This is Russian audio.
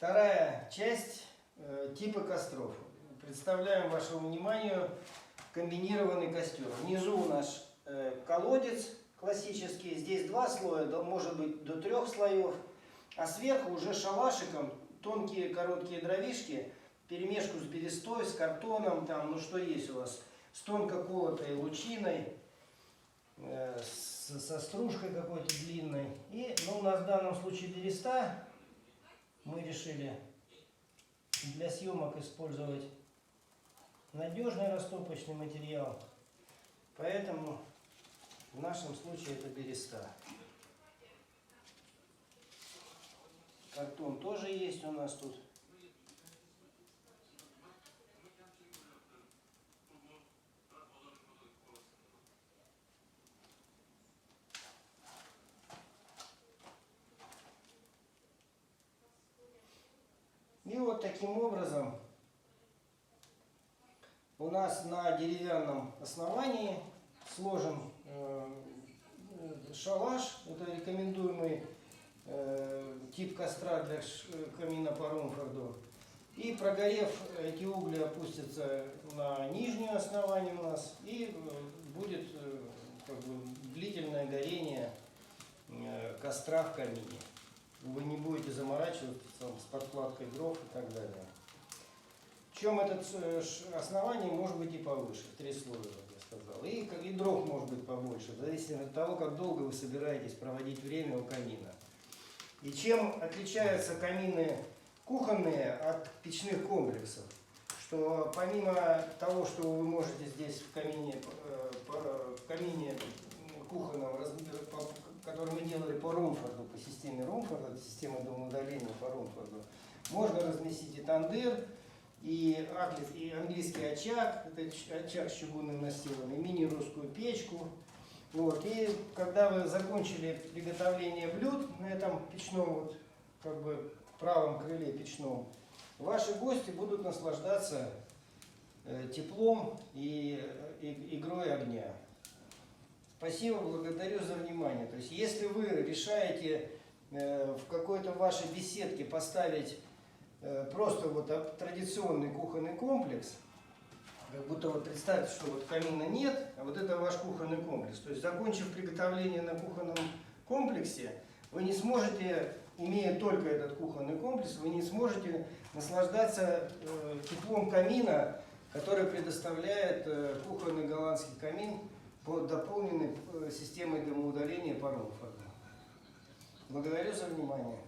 Вторая часть типа костров. Представляем вашему вниманию комбинированный костер. Внизу у нас колодец классический. Здесь два слоя, может быть до 3 слоев. А сверху уже шалашиком тонкие короткие дровишки, перемешку с берестой, с картоном, там, ну что есть у вас, с тонко колотой лучиной, со стружкой какой-то длинной. И у нас в данном случае береста. Мы решили для съемок использовать надежный растопочный материал. Поэтому в нашем случае это береста. Картон тоже есть у нас тут. И вот таким образом у нас на деревянном основании сложен шалаш. Это рекомендуемый тип костра для камина по Румфорду. И прогорев, эти угли опустятся на нижнее основание у нас, и будет длительное горение костра в камине. Вы не будете заморачиваться с подкладкой дров и так далее. Причем это основание может быть и повыше, 3 слоя, как я сказал. И дров может быть побольше, в зависимости от того, как долго вы собираетесь проводить время у камина. И чем отличаются камины кухонные от печных комплексов? Что помимо того, что вы можете здесь в камине кухонном, который мы делали по Румфорду, по системе Румфорда, система домоудаления по Румфорду, можно разместить и тандыр, и английский очаг, это очаг с чугунным настилом, и мини-русскую печку. Вот. И когда вы закончили приготовление блюд на этом печном, правом крыле печном, ваши гости будут наслаждаться теплом и игрой огня. Спасибо, благодарю за внимание. То есть, если вы решаете в какой-то вашей беседке поставить просто традиционный кухонный комплекс, как будто представьте, что камина нет, а это ваш кухонный комплекс. То есть, закончив приготовление на кухонном комплексе, вы не сможете, имея только этот кухонный комплекс, вы не сможете наслаждаться теплом камина, который предоставляет кухонный голландский камин, дополненный системой домоудаления по Румфорду. Благодарю за внимание.